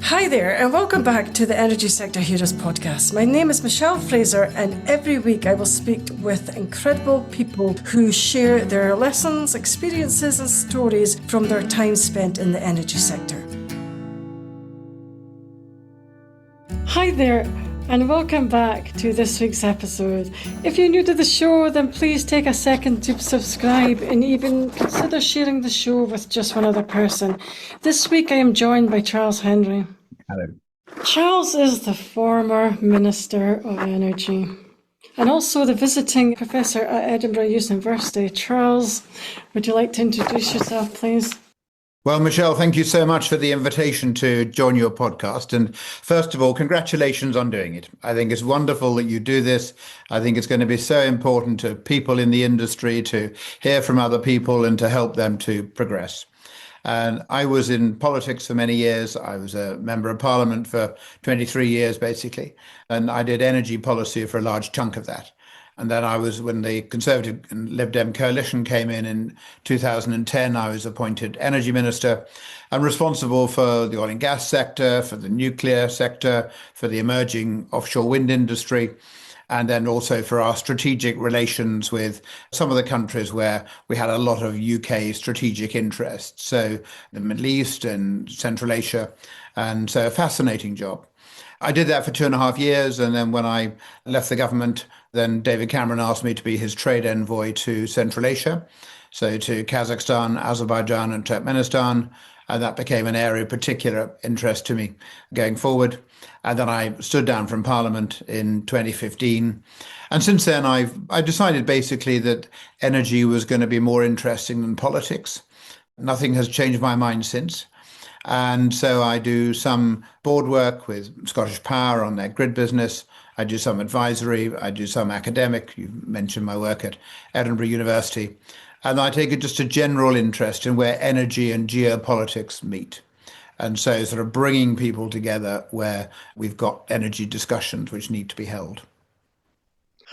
Hi there, and welcome back to the Energy Sector Heroes podcast. My name is Michelle Fraser, and every week I will speak with incredible people who share their lessons, experiences, and stories from their time spent in the energy sector. Hi there, and welcome back to this week's episode. If you're new to the show, then please take a second to subscribe and even consider sharing the show with just one other person. This week I am joined by Charles Hendry. Hello. Charles is the former Minister of Energy and also the visiting professor at Edinburgh University. Charles, would you like to introduce yourself, please? Well, Michelle, thank you so much for the invitation to join your podcast. And first of all, congratulations on doing it. I think it's wonderful that you do this. I think it's going to be so important to people in the industry to hear from other people and to help them to progress. And I was in politics for many years. I was a member of parliament for 23 years, basically. And I did energy policy for a large chunk of that. And then when the Conservative and Lib Dem coalition came in 2010, I was appointed energy minister and responsible for the oil and gas sector, for the nuclear sector, for the emerging offshore wind industry, and then also for our strategic relations with some of the countries where we had a lot of UK strategic interests. So the Middle East and Central Asia. And so a fascinating job. I did that for 2.5 years. And then when I left the government, then David Cameron asked me to be his trade envoy to Central Asia. So to Kazakhstan, Azerbaijan and Turkmenistan. And that became an area of particular interest to me going forward. And then I stood down from Parliament in 2015. And since then, I decided basically that energy was going to be more interesting than politics. Nothing has changed my mind since. And so I do some board work with Scottish Power on their grid business. I do some advisory. I do some academic. You mentioned my work at Edinburgh University. And I take just a general interest in where energy and geopolitics meet. And so sort of bringing people together where we've got energy discussions which need to be held.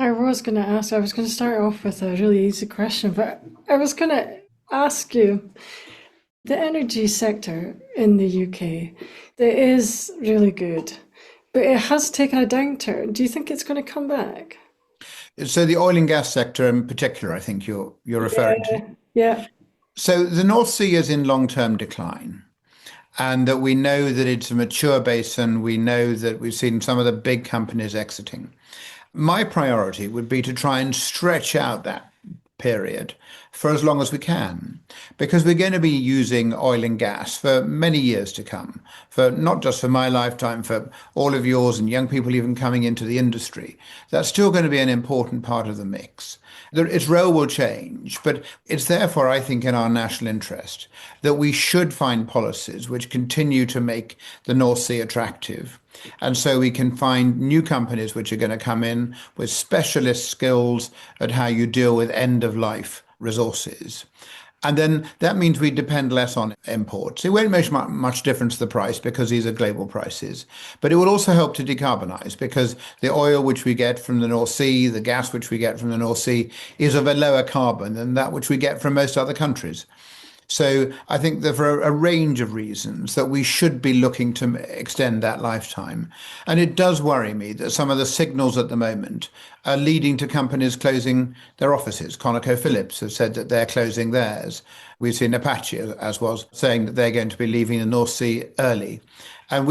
I was going to start off with a really easy question, but I was going to ask you, the energy sector in the UK, it is really good, but it has taken a downturn. Do you think it's going to come back? So the oil and gas sector in particular, I think you're referring to. Yeah. So the North Sea is in long-term decline. And that we know that it's a mature basin. We know that we've seen some of the big companies exiting. My priority would be to try and stretch out that period for as long as we can, because we're going to be using oil and gas for many years to come, for not just for my lifetime, for all of yours and young people even coming into the industry. That's still going to be an important part of the mix. Its role will change, but it's therefore, I think, in our national interest that we should find policies which continue to make the North Sea attractive. And so we can find new companies which are going to come in with specialist skills at how you deal with end-of-life resources. And then that means we depend less on imports. It won't make much difference to the price because these are global prices. But it will also help to decarbonize because the oil which we get from the North Sea, the gas which we get from the North Sea is of a lower carbon than that which we get from most other countries. So I think that for a range of reasons that we should be looking to extend that lifetime. And it does worry me that some of the signals at the moment are leading to companies closing their offices. ConocoPhillips have said that they're closing theirs. We've seen Apache, as was, saying that they're going to be leaving the North Sea early. And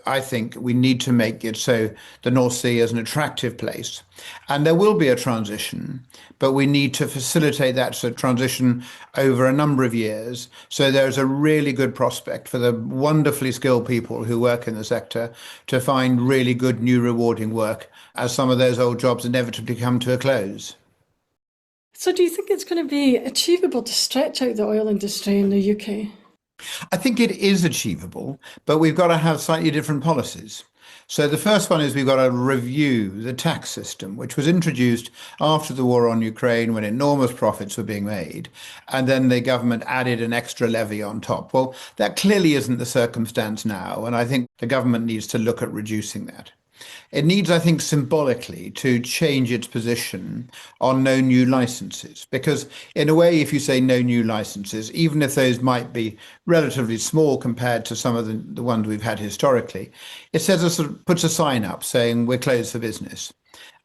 I think we need to make it so the North Sea is an attractive place. And there will be a transition, but we need to facilitate that transition over a number of years. So there's a really good prospect for the wonderfully skilled people who work in the sector to find really good, new, rewarding work as some of those old jobs inevitably come to a close. So do you think it's going to be achievable to stretch out the oil industry in the UK? I think it is achievable, but we've got to have slightly different policies. So the first one is we've got to review the tax system, which was introduced after the war on Ukraine when enormous profits were being made. And then the government added an extra levy on top. Well, that clearly isn't the circumstance now. And I think the government needs to look at reducing that. It needs, I think, symbolically to change its position on no new licenses. Because, in a way, if you say no new licenses, even if those might be relatively small compared to some of the ones we've had historically, it says a sort of puts a sign up saying we're closed for business.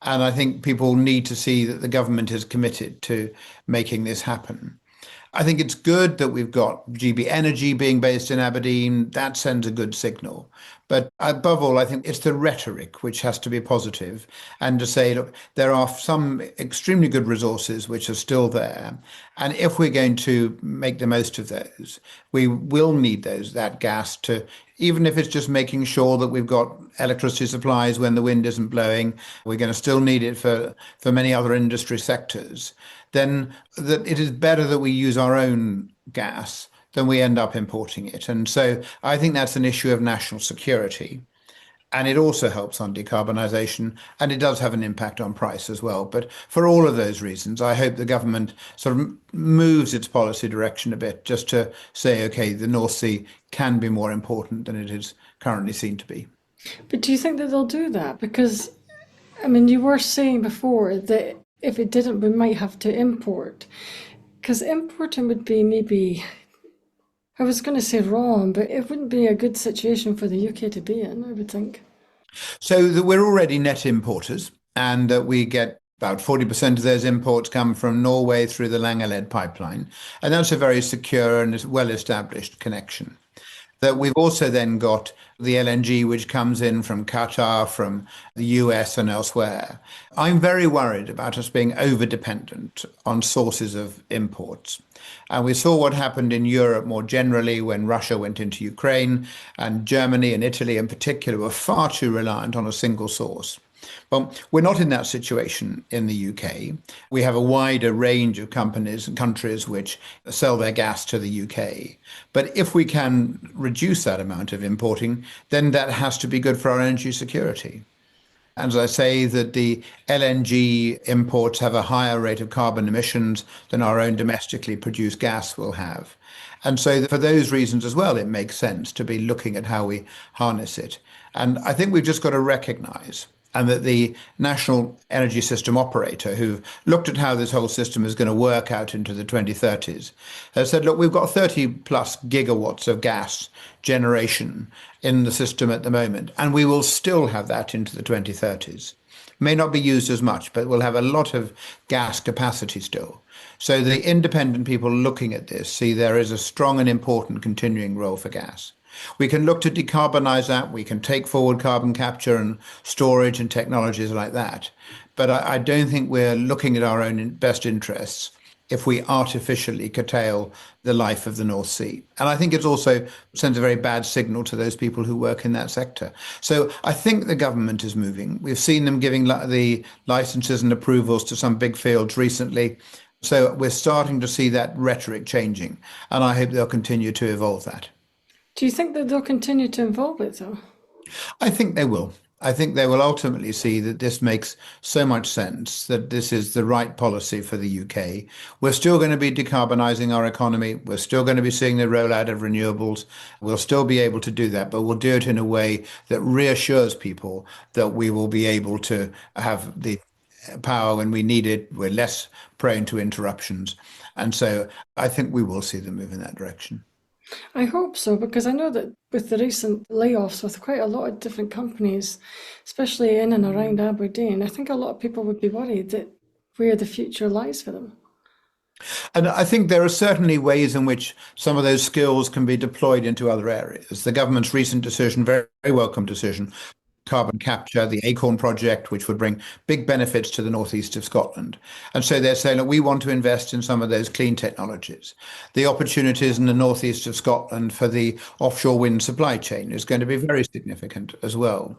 And I think people need to see that the government is committed to making this happen. I think it's good that we've got GB Energy being based in Aberdeen. That sends a good signal. But above all, I think it's the rhetoric which has to be positive and to say, look, there are some extremely good resources which are still there. And if we're going to make the most of those, we will need that gas to, even if it's just making sure that we've got electricity supplies when the wind isn't blowing, we're going to still need it for many other industry sectors, then that it is better that we use our own gas than we end up importing it. And so I think that's an issue of national security. And it also helps on decarbonisation, and it does have an impact on price as well. But for all of those reasons, I hope the government sort of moves its policy direction a bit just to say, okay, the North Sea can be more important than it is currently seen to be. But do you think that they'll do that? Because, I mean, you were saying before that if it didn't, we might have to import. Because importing would be maybe, I was going to say wrong, but it wouldn't be a good situation for the UK to be in, I would think. So that we're already net importers, and we get about 40% of those imports come from Norway through the Langeled pipeline. And that's a very secure and well-established connection. That we've also then got the LNG, which comes in from Qatar, from the US and elsewhere. I'm very worried about us being over dependent on sources of imports. And we saw what happened in Europe more generally when Russia went into Ukraine, and Germany and Italy in particular were far too reliant on a single source. Well, we're not in that situation in the UK. We have a wider range of companies and countries which sell their gas to the UK. But if we can reduce that amount of importing, then that has to be good for our energy security. As I say, that the LNG imports have a higher rate of carbon emissions than our own domestically produced gas will have. And so for those reasons as well, it makes sense to be looking at how we harness it. And I think we've just got to recognize and that the National Energy System Operator, who looked at how this whole system is going to work out into the 2030s, has said, look, we've got 30 plus gigawatts of gas generation in the system at the moment, and we will still have that into the 2030s. May not be used as much, but we'll have a lot of gas capacity still. So the independent people looking at this see there is a strong and important continuing role for gas. We can look to decarbonize that. We can take forward carbon capture and storage and technologies like that. But I don't think we're looking at our own best interests if we artificially curtail the life of the North Sea. And I think it also sends a very bad signal to those people who work in that sector. So I think the government is moving. We've seen them giving the licenses and approvals to some big fields recently. So we're starting to see that rhetoric changing. And I hope they'll continue to evolve that. Do you think that they'll continue to involve it though? I think they will. I think they will ultimately see that this makes so much sense, that this is the right policy for the UK. We're still going to be decarbonising our economy. We're still going to be seeing the rollout of renewables. We'll still be able to do that, but we'll do it in a way that reassures people that we will be able to have the power when we need it. We're less prone to interruptions. And so I think we will see them move in that direction. I hope so, because I know that with the recent layoffs with quite a lot of different companies, especially in and around Aberdeen, I think a lot of people would be worried that where the future lies for them. And I think there are certainly ways in which some of those skills can be deployed into other areas. The government's recent decision, very, very welcome decision, carbon capture, the Acorn project, which would bring big benefits to the northeast of Scotland. And so they're saying that we want to invest in some of those clean technologies. The opportunities in the northeast of Scotland for the offshore wind supply chain is going to be very significant as well.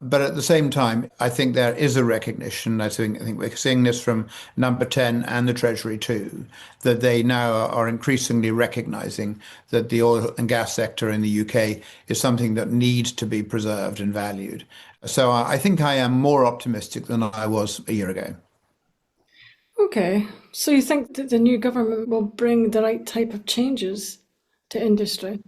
But at the same time, I think there is a recognition, I think we're seeing this from Number 10 and the Treasury too, that they now are increasingly recognizing that the oil and gas sector in the UK is something that needs to be preserved and valued. So I think I am more optimistic than I was a year ago. Okay, so you think that the new government will bring the right type of changes to industry?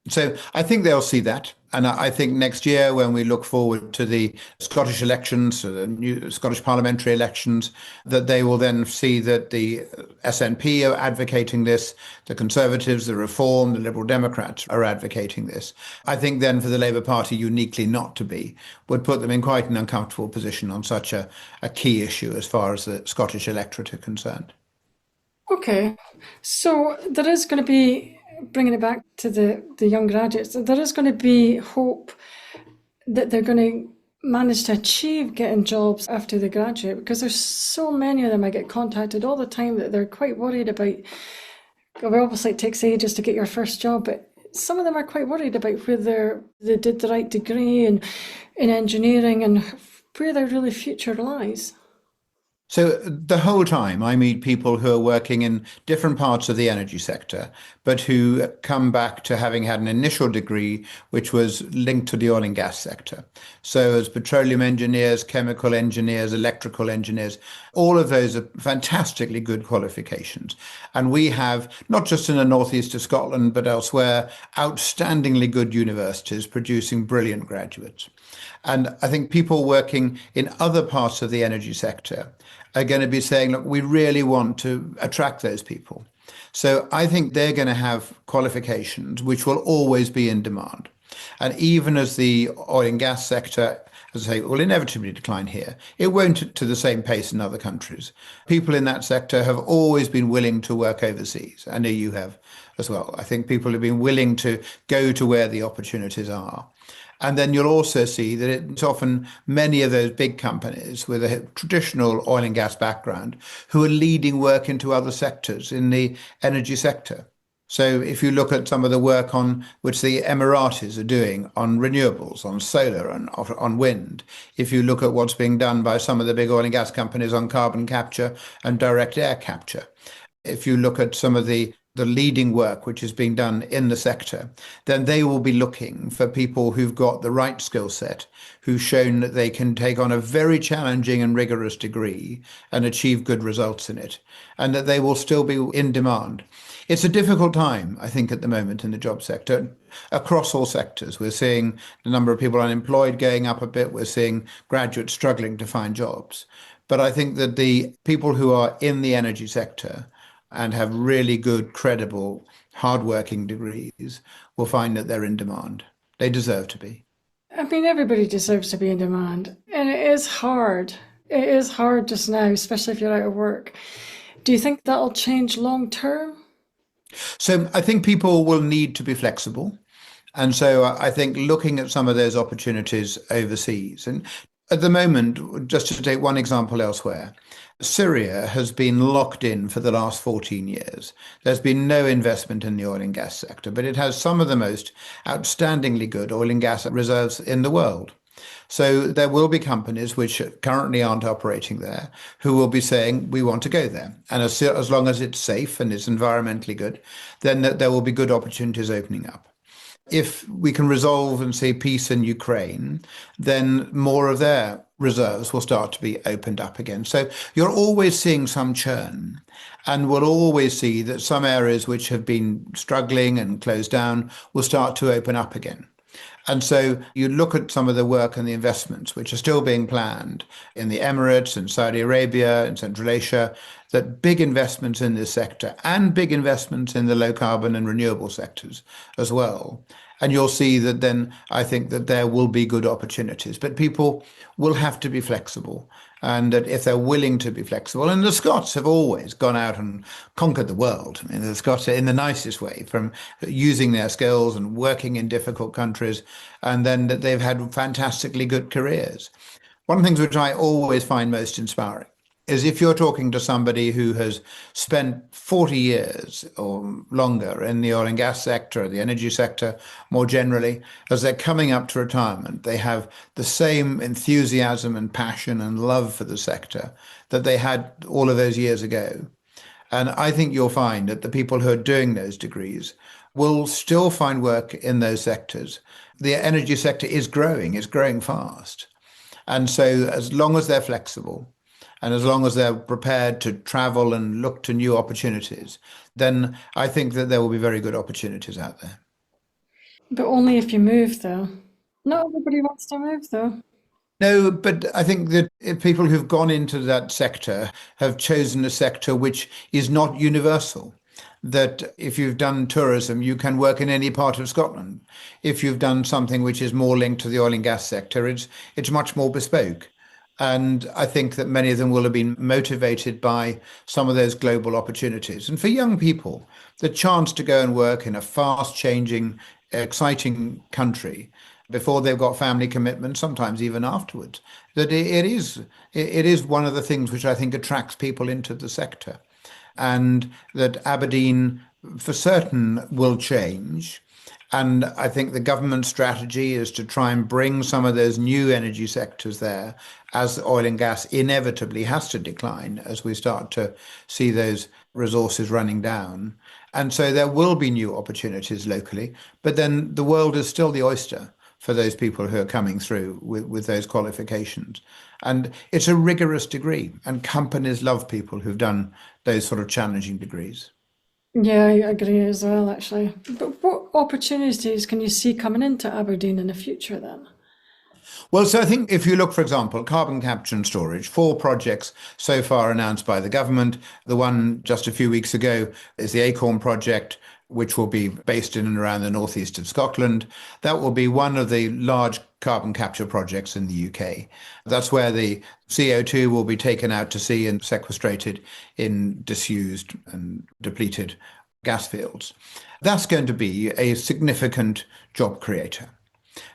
So I think they'll see that. And I think next year, when we look forward to the Scottish elections, so the new Scottish parliamentary elections, that they will then see that the SNP are advocating this, the Conservatives, the Reform, the Liberal Democrats are advocating this. I think then for the Labour Party uniquely not to be would put them in quite an uncomfortable position on such a key issue as far as the Scottish electorate are concerned. Okay, so there is going to be, bringing it back to the young graduates, there is going to be hope that they're going to manage to achieve getting jobs after they graduate, because there's so many of them. I get contacted all the time that they're quite worried about. Obviously, it takes ages to get your first job, but some of them are quite worried about whether they did the right degree in engineering and where their really future lies. So the whole time I meet people who are working in different parts of the energy sector, but who come back to having had an initial degree which was linked to the oil and gas sector. So as petroleum engineers, chemical engineers, electrical engineers, all of those are fantastically good qualifications. And we have, not just in the northeast of Scotland, but elsewhere, outstandingly good universities producing brilliant graduates. And I think people working in other parts of the energy sector are going to be saying, look, we really want to attract those people. So I think they're going to have qualifications which will always be in demand. And even as the oil and gas sector, as I say, will inevitably decline here, it won't to the same pace in other countries. People in that sector have always been willing to work overseas. I know you have as well. I think people have been willing to go to where the opportunities are. And then you'll also see that it's often many of those big companies with a traditional oil and gas background who are leading work into other sectors in the energy sector. So if you look at some of the work on which the Emiratis are doing on renewables, on solar and on wind, if you look at what's being done by some of the big oil and gas companies on carbon capture and direct air capture, if you look at some of the leading work which is being done in the sector, then they will be looking for people who've got the right skill set, who've shown that they can take on a very challenging and rigorous degree and achieve good results in it, and that they will still be in demand. It's a difficult time, I think, at the moment in the job sector, across all sectors. We're seeing the number of people unemployed going up a bit. We're seeing graduates struggling to find jobs. But I think that the people who are in the energy sector and have really good, credible, hardworking degrees will find that they're in demand. They deserve to be. I mean, everybody deserves to be in demand, and it is hard. It is hard just now, especially if you're out of work. Do you think that'll change long term? So I think people will need to be flexible. And so I think looking at some of those opportunities overseas, and at the moment, just to take one example elsewhere, Syria has been locked in for the last 14 years. There's been no investment in the oil and gas sector, but it has some of the most outstandingly good oil and gas reserves in the world. So there will be companies which currently aren't operating there who will be saying, we want to go there. And as long as it's safe and it's environmentally good, then there will be good opportunities opening up. If we can resolve and see peace in Ukraine, then more of their reserves will start to be opened up again. So you're always seeing some churn, and we'll always see that some areas which have been struggling and closed down will start to open up again. And so you look at some of the work and the investments which are still being planned in the Emirates and Saudi Arabia and Central Asia, that big investments in this sector and big investments in the low carbon and renewable sectors as well. And you'll see that then I think that there will be good opportunities, but people will have to be flexible. And that if they're willing to be flexible, and the Scots have always gone out and conquered the world. I mean, the Scots are in the nicest way, from using their skills and working in difficult countries, and then that they've had fantastically good careers. One of the things which I always find most inspiring is if you're talking to somebody who has spent 40 years or longer in the oil and gas sector, or the energy sector more generally, as they're coming up to retirement, they have the same enthusiasm and passion and love for the sector that they had all of those years ago. And I think you'll find that the people who are doing those degrees will still find work in those sectors. The energy sector is growing, it's growing fast. And so as long as they're flexible, and as long as they're prepared to travel and look to new opportunities, then I think that there will be very good opportunities out there. But only if you move, though. Not everybody wants to move, though. No, but I think that if people who've gone into that sector have chosen a sector which is not universal. That if you've done tourism, you can work in any part of Scotland. If you've done something which is more linked to the oil and gas sector, it's much more bespoke. And I think that many of them will have been motivated by some of those global opportunities. And for young people, the chance to go and work in a fast changing, exciting country before they've got family commitments, sometimes even afterwards, that it is one of the things which I think attracts people into the sector. And that Aberdeen, for certain, will change. And I think the government strategy is to try and bring some of those new energy sectors there as oil and gas inevitably has to decline as we start to see those resources running down. And so there will be new opportunities locally, but then the world is still the oyster for those people who are coming through with those qualifications. And it's a rigorous degree, and companies love people who've done those sort of challenging degrees. Yeah, I agree as well, actually. But what opportunities can you see coming into Aberdeen in the future then? Well, so I think if you look, for example, carbon capture and storage, four projects so far announced by the government. The one just a few weeks ago is the Acorn project, which will be based in and around the northeast of Scotland. That will be one of the large carbon capture projects in the UK. That's where the CO2 will be taken out to sea and sequestrated in disused and depleted gas fields. That's going to be a significant job creator.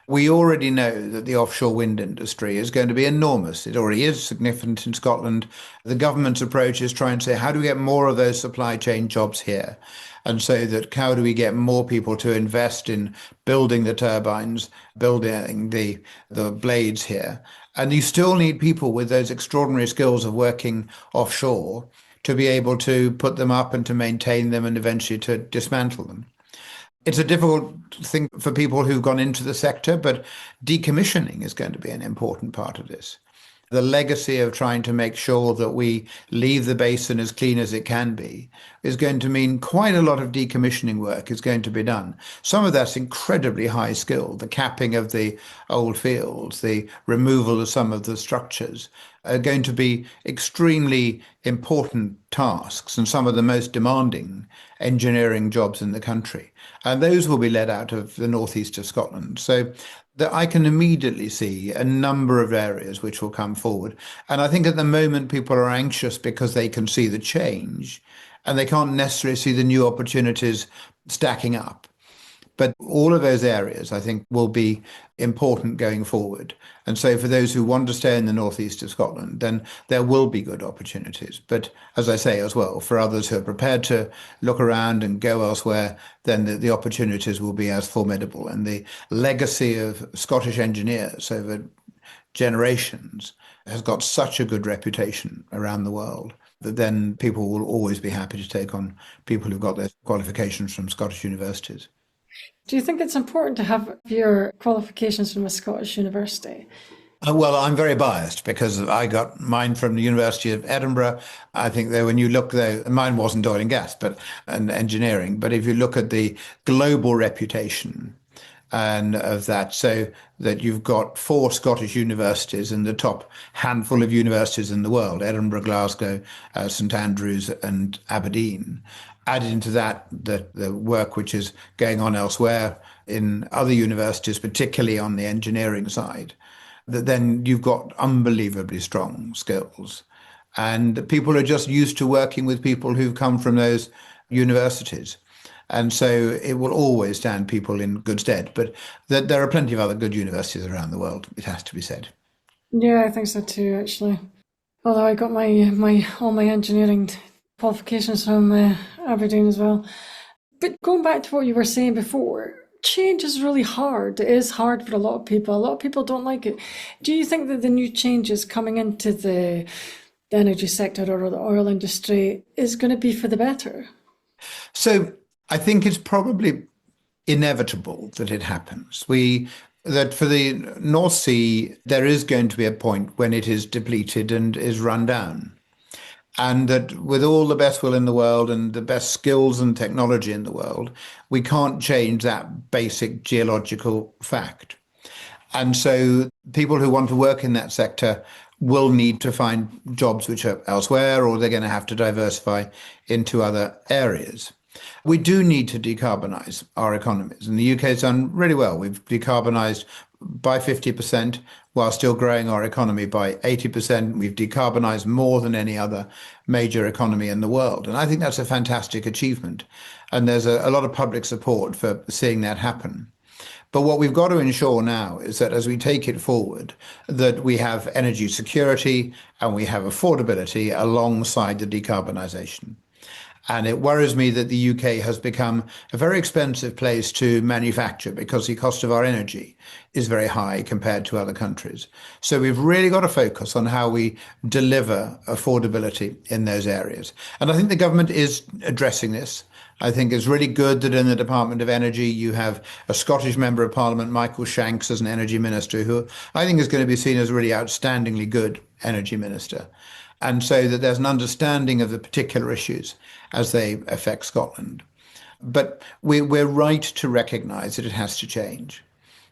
We already know that the offshore wind industry is going to be enormous. It already is significant in Scotland. The government's approach is trying to say, how do we get more of those supply chain jobs here? And so that how do we get more people to invest in building the turbines, building the blades here? And you still need people with those extraordinary skills of working offshore to be able to put them up and to maintain them and eventually to dismantle them. It's a difficult thing for people who've gone into the sector, but decommissioning is going to be an important part of this. The legacy of trying to make sure that we leave the basin as clean as it can be is going to mean quite a lot of decommissioning work is going to be done. Some of that's incredibly high skill, the capping of the old fields, the removal of some of the structures are going to be extremely important tasks and some of the most demanding engineering jobs in the country. And those will be led out of the northeast of Scotland. So that I can immediately see a number of areas which will come forward. And I think at the moment people are anxious because they can see the change and they can't necessarily see the new opportunities stacking up. But all of those areas, I think, will be important going forward. And so for those who want to stay in the northeast of Scotland, then there will be good opportunities. But as I say as well, for others who are prepared to look around and go elsewhere, then the opportunities will be as formidable. And the legacy of Scottish engineers over generations has got such a good reputation around the world that then people will always be happy to take on people who've got their qualifications from Scottish universities. Do you think it's important to have your qualifications from a Scottish university? Well, I'm very biased because I got mine from the University of Edinburgh. I think that when you look there, mine wasn't oil and gas, but and engineering. But if you look at the global reputation and of that, so that you've got four Scottish universities in the top handful of universities in the world: Edinburgh, Glasgow, St Andrews, and Aberdeen. Added into that the work which is going on elsewhere in other universities, particularly on the engineering side, that then you've got unbelievably strong skills. And people are just used to working with people who've come from those universities. And so it will always stand people in good stead. But there are plenty of other good universities around the world, it has to be said. Yeah, I think so too, actually. Although I got my all my engineering qualifications from Aberdeen as well. But going back to what you were saying before, change is really hard. It is hard for a lot of people. A lot of people don't like it. Do you think that the new changes coming into the energy sector or the oil industry is going to be for the better? So I think it's probably inevitable that it happens. That for the North Sea, there is going to be a point when it is depleted and is run down. And that with all the best will in the world and the best skills and technology in the world, we can't change that basic geological fact. And so people who want to work in that sector will need to find jobs which are elsewhere, or they're going to have to diversify into other areas. We do need to decarbonize our economies, and the UK has done really well. We've decarbonized by 50% while still growing our economy by 80%. We've decarbonized more than any other major economy in the world. And I think that's a fantastic achievement. And there's a lot of public support for seeing that happen. But what we've got to ensure now is that as we take it forward, that we have energy security and we have affordability alongside the decarbonisation. And it worries me that the UK has become a very expensive place to manufacture because the cost of our energy is very high compared to other countries. So we've really got to focus on how we deliver affordability in those areas. And I think the government is addressing this. I think it's really good that in the Department of Energy you have a Scottish Member of Parliament, Michael Shanks, as an Energy Minister, who I think is going to be seen as a really outstandingly good Energy Minister. And so that there's an understanding of the particular issues as they affect Scotland. But we're right to recognise that it has to change.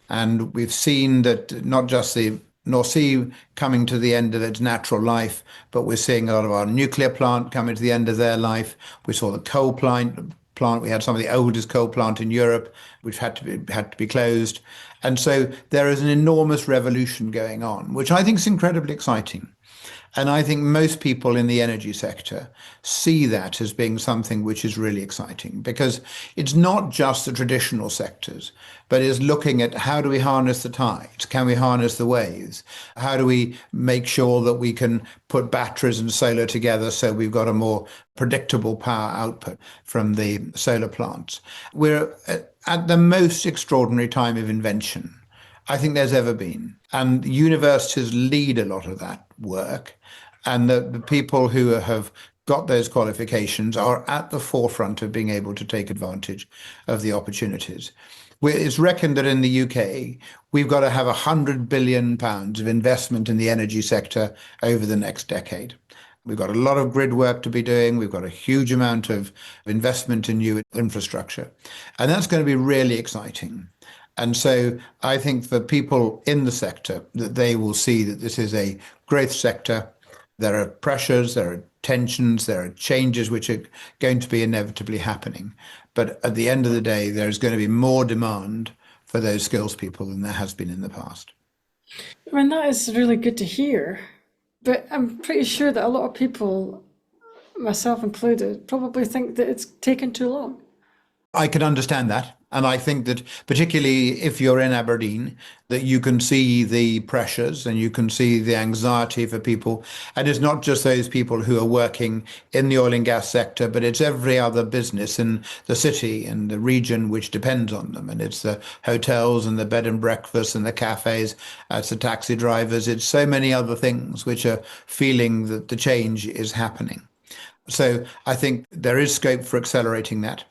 And we've seen that not just the North Sea coming to the end of its natural life, but we're seeing a lot of our nuclear plant coming to the end of their life. We saw the coal plant. We had some of the oldest coal plant in Europe, which had to be closed. And so there is an enormous revolution going on, which I think is incredibly exciting. And I think most people in the energy sector see that as being something which is really exciting, because it's not just the traditional sectors, but is looking at how do we harness the tides? Can we harness the waves? How do we make sure that we can put batteries and solar together so we've got a more predictable power output from the solar plants? We're at the most extraordinary time of invention I think there's ever been. And universities lead a lot of that work. And the people who have got those qualifications are at the forefront of being able to take advantage of the opportunities. It's reckoned that in the UK, we've got to have £100 billion of investment in the energy sector over the next decade. We've got a lot of grid work to be doing. We've got a huge amount of investment in new infrastructure. And that's going to be really exciting. And so I think for people in the sector, that they will see that this is a growth sector. There are pressures, there are tensions, there are changes which are going to be inevitably happening. But at the end of the day, there's going to be more demand for those skills people than there has been in the past. I mean, that is really good to hear. But I'm pretty sure that a lot of people, myself included, probably think that it's taken too long. I can understand that. And I think that particularly if you're in Aberdeen, that you can see the pressures and you can see the anxiety for people. And it's not just those people who are working in the oil and gas sector, but it's every other business in the city and the region which depends on them. And it's the hotels and the bed and breakfast and the cafes, it's the taxi drivers, it's so many other things which are feeling that the change is happening. So I think there is scope for accelerating that.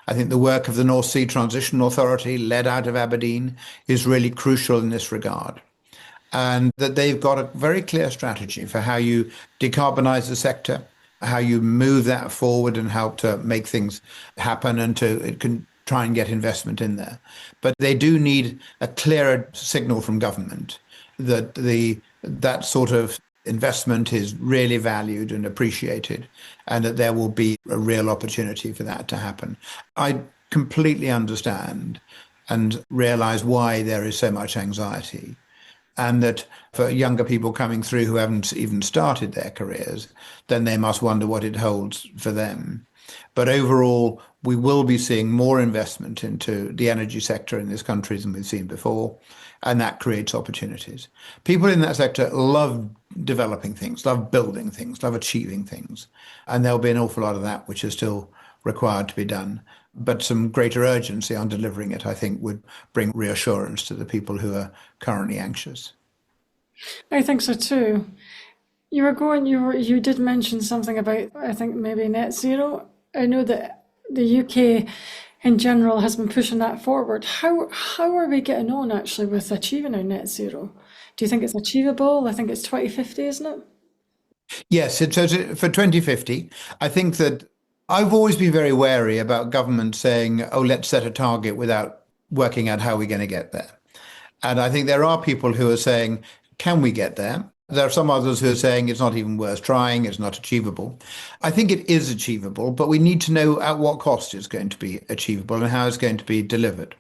I think the work of the North Sea Transition Authority, led out of Aberdeen, is really crucial in this regard. And that they've got a very clear strategy for how you decarbonise the sector, how you move that forward and help to make things happen and it can try and get investment in there. But they do need a clearer signal from government that that sort of investment is really valued and appreciated, and that there will be a real opportunity for that to happen. I completely understand and realize why there is so much anxiety, and that for younger people coming through who haven't even started their careers, then they must wonder what it holds for them. But overall, we will be seeing more investment into the energy sector in this country than we've seen before, and that creates opportunities. People in that sector love developing things, love building things, love achieving things, and there'll be an awful lot of that which is still required to be done. But some greater urgency on delivering it, I think, would bring reassurance to the people who are currently anxious. I think so too. You did mention something about, I think, maybe net zero. I know that the UK in general has been pushing that forward. How are we getting on actually with achieving our net zero? Do you think it's achievable? I think it's 2050, isn't it? Yes, for 2050, I think that I've always been very wary about government saying, oh, let's set a target without working out how we're going to get there. And I think there are people who are saying, can we get there? There are some others who are saying it's not even worth trying, it's not achievable. I think it is achievable, but we need to know at what cost it's going to be achievable and how it's going to be delivered.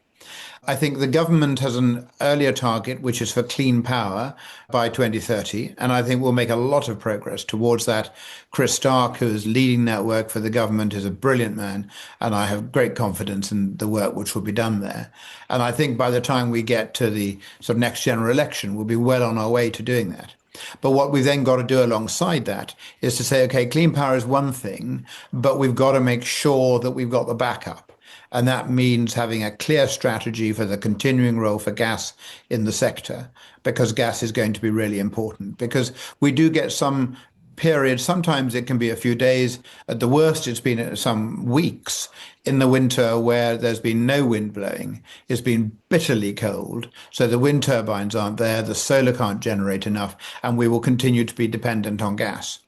I think the government has an earlier target, which is for clean power by 2030. And I think we'll make a lot of progress towards that. Chris Stark, who is leading that work for the government, is a brilliant man. And I have great confidence in the work which will be done there. And I think by the time we get to the sort of next general election, we'll be well on our way to doing that. But what we've then got to do alongside that is to say, okay, clean power is one thing, but we've got to make sure that we've got the backup. And that means having a clear strategy for the continuing role for gas in the sector, because gas is going to be really important. Because we do get some periods, sometimes it can be a few days. At the worst, it's been some weeks in the winter where there's been no wind blowing. It's been bitterly cold. So the wind turbines aren't there, the solar can't generate enough, and we will continue to be dependent on gas.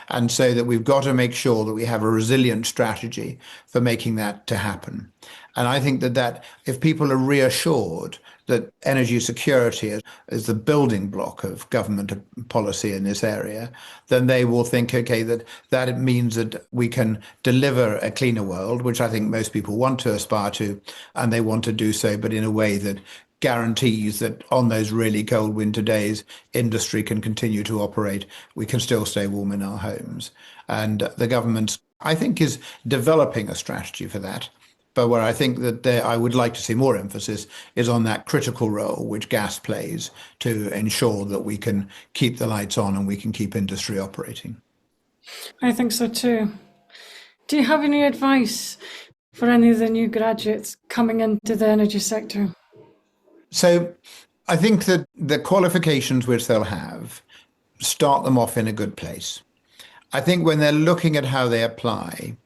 And so that we've got to make sure that we have a resilient strategy for making that to happen. And I think that if people are reassured that energy security is the building block of government policy in this area, then they will think, okay, that it means that we can deliver a cleaner world, which I think most people want to aspire to, and they want to do so, but in a way that guarantees that on those really cold winter days, industry can continue to operate. We can still stay warm in our homes. And the government, I think, is developing a strategy for that. But where I think that I would like to see more emphasis is on that critical role which gas plays to ensure that we can keep the lights on and we can keep industry operating. I think so too. Do you have any advice for any of the new graduates coming into the energy sector? So I think that the qualifications which they'll have start them off in a good place. I think when they're looking at how they apply,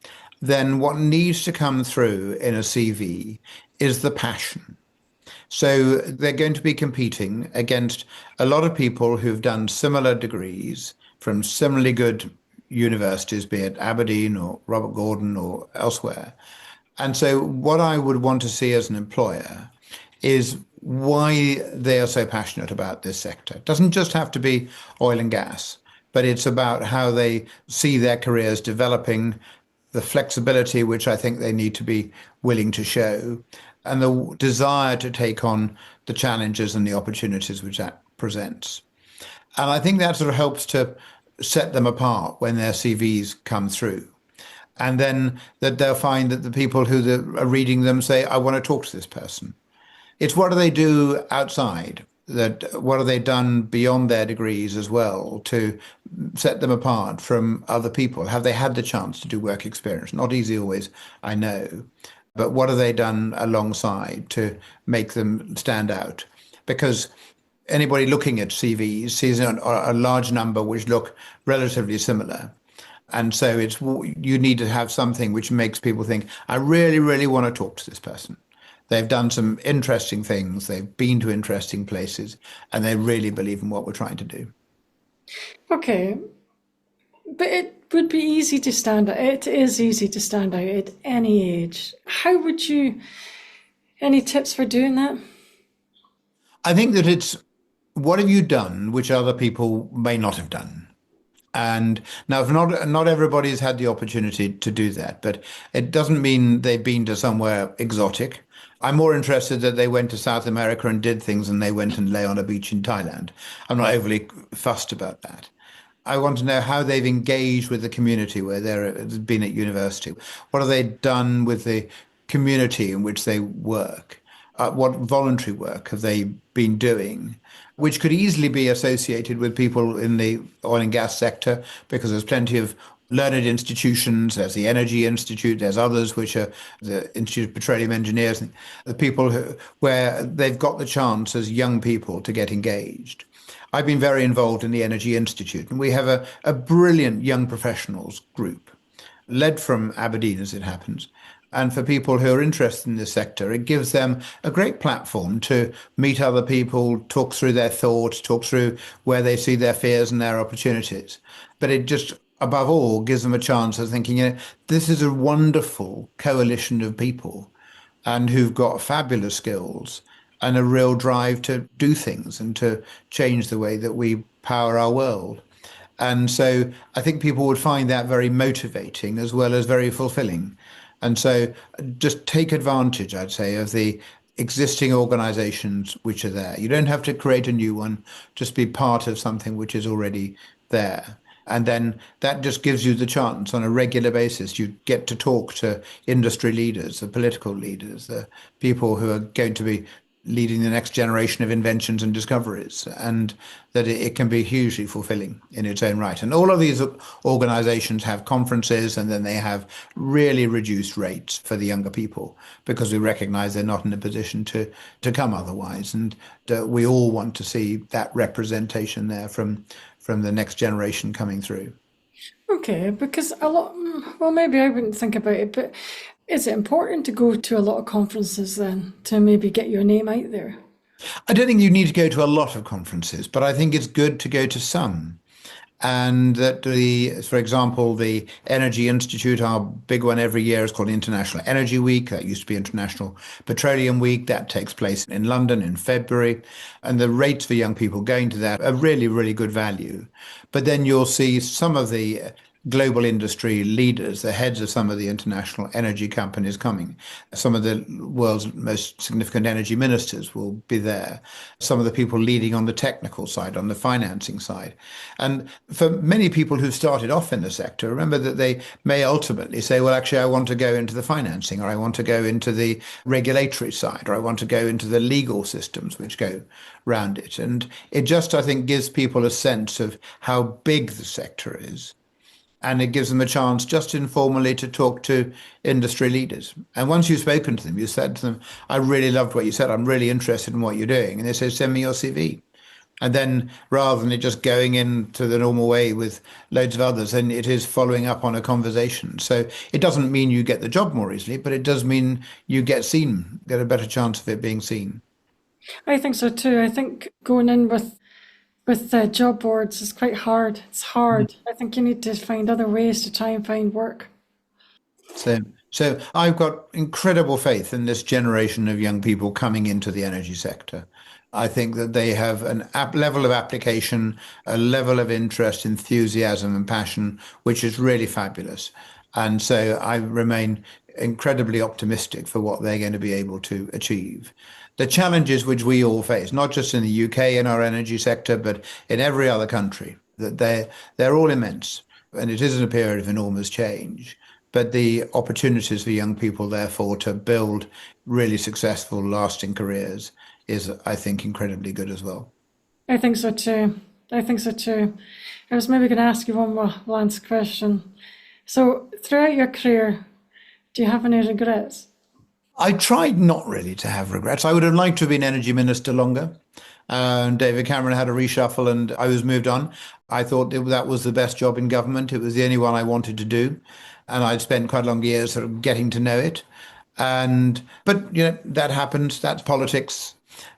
then what needs to come through in a CV is the passion. So they're going to be competing against a lot of people who've done similar degrees from similarly good universities, be it Aberdeen or Robert Gordon or elsewhere. And so what I would want to see as an employer is why they are so passionate about this sector. It doesn't just have to be oil and gas, but it's about how they see their careers developing, the flexibility which I think they need to be willing to show, and the desire to take on the challenges and the opportunities which that presents. And I think that sort of helps to set them apart when their CVs come through. And then that they'll find that the people who are reading them say, I want to talk to this person. It's what do they do outside? That what have they done beyond their degrees as well to set them apart from other people? Have they had the chance to do work experience? Not easy always, I know. But what have they done alongside to make them stand out? Because anybody looking at CVs sees a large number which look relatively similar. And so you need to have something which makes people think, I really, really want to talk to this person. They've done some interesting things, they've been to interesting places, and they really believe in what we're trying to do. Okay, but it would be easy to stand out. It is easy to stand out at any age. How would you, any tips for doing that? I think that it's what have you done which other people may not have done? And now, if not everybody's had the opportunity to do that, but it doesn't mean they've been to somewhere exotic. I'm more interested that they went to South America and did things and they went and lay on a beach in Thailand. I'm not overly fussed about that. I want to know how they've engaged with the community where they've been at university. What have they done with the community in which they work? What voluntary work have they been doing? Which could easily be associated with people in the oil and gas sector, because there's plenty of learned institutions. There's the Energy Institute. There's others, which are the Institute of Petroleum Engineers, the people where they've got the chance as young people to get engaged. I've been very involved in the Energy Institute, and we have a brilliant young professionals group, led from Aberdeen, as it happens, And for people who are interested in this sector, it gives them a great platform to meet other people, talk through their thoughts, talk through where they see their fears and their opportunities. But it just, above all, gives them a chance of thinking, this is a wonderful coalition of people and who've got fabulous skills and a real drive to do things and to change the way that we power our world. And so I think people would find that very motivating as well as very fulfilling. And so just take advantage, I'd say, of the existing organizations which are there. You don't have to create a new one, just be part of something which is already there. And then that just gives you the chance on a regular basis. You get to talk to industry leaders, the political leaders, the people who are going to be leading the next generation of inventions and discoveries, and that it can be hugely fulfilling in its own right. And all of these organizations have conferences, and then they have really reduced rates for the younger people because we recognize they're not in a position to come otherwise. And we all want to see that representation there from the next generation coming through. Okay, because well, maybe I wouldn't think about it, but is it important to go to a lot of conferences then to maybe get your name out there? I don't think you need to go to a lot of conferences, but I think it's good to go to some. And that for example, the Energy Institute, our big one every year, is called International Energy Week. That used to be International Petroleum Week. That takes place in London in February. And the rates for young people going to that are really, really good value. But then you'll see some of the global industry leaders, the heads of some of the international energy companies coming. Some of the world's most significant energy ministers will be there. Some of the people leading on the technical side, on the financing side. And for many people who started off in the sector, remember that they may ultimately say, well, actually, I want to go into the financing, or I want to go into the regulatory side, or I want to go into the legal systems which go around it. And it just, I think, gives people a sense of how big the sector is. And it gives them a chance just informally to talk to industry leaders. And once you've spoken to them, you said to them, I really loved what you said. I'm really interested in what you're doing. And they say, send me your CV. And then rather than it just going into the normal way with loads of others, then it is following up on a conversation. So it doesn't mean you get the job more easily, but it does mean you get seen, get a better chance of it being seen. I think so too. I think going in with the job boards is quite hard. It's hard. I think you need to find other ways to try and find work. So I've got incredible faith in this generation of young people coming into the energy sector. I think that they have an level of application, a level of interest, enthusiasm and passion, which is really fabulous. And so I remain incredibly optimistic for what they're going to be able to achieve. The challenges which we all face, not just in the UK in our energy sector, but in every other country, that they're all immense. And it is a period of enormous change. But the opportunities for young people, therefore, to build really successful, lasting careers is, I think, incredibly good as well. I think so too. I think so too. I was maybe going to ask you one more last question. So, throughout your career, do you have any regrets? I tried not really to have regrets. I would have liked to have been energy minister longer. David Cameron had a reshuffle and I was moved on. I thought that was the best job in government. It was the only one I wanted to do. And I'd spent quite long years sort of getting to know it. But that happens. That's politics.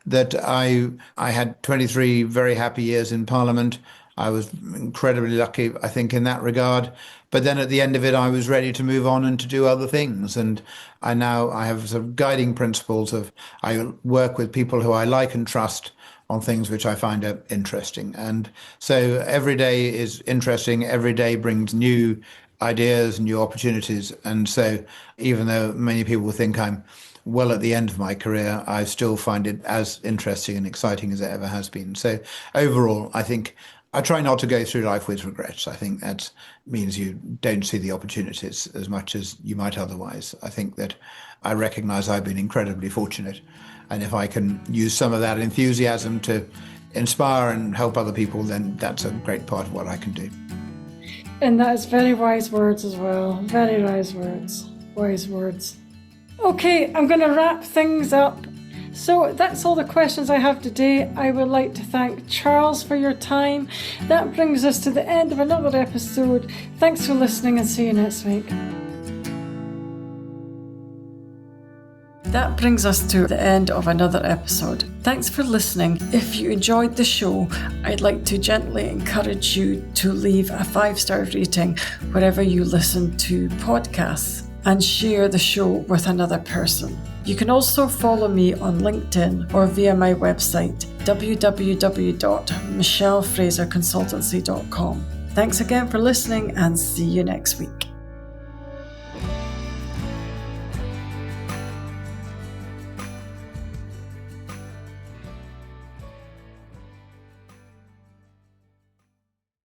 That I had 23 very happy years in Parliament. I was incredibly lucky, I think, in that regard. But then at the end of it, I was ready to move on and to do other things. And I have sort of guiding principles of I work with people who I like and trust on things which I find are interesting. And so every day is interesting. Every day brings new ideas, new opportunities. And so even though many people think I'm well at the end of my career, I still find it as interesting and exciting as it ever has been. So overall, I think I try not to go through life with regrets. I think that means you don't see the opportunities as much as you might otherwise. I think that I recognize I've been incredibly fortunate. And if I can use some of that enthusiasm to inspire and help other people, then that's a great part of what I can do. And that is very wise words as well. Very wise words. Wise words. Okay, I'm going to wrap things up. So that's all the questions I have today. I would like to thank Charles for your time. That brings us to the end of another episode. Thanks for listening and see you next week. That brings us to the end of another episode. Thanks for listening. If you enjoyed the show, I'd like to gently encourage you to leave a 5-star rating wherever you listen to podcasts and share the show with another person. You can also follow me on LinkedIn or via my website, www.michellefraserconsultancy.com. Thanks again for listening and see you next week.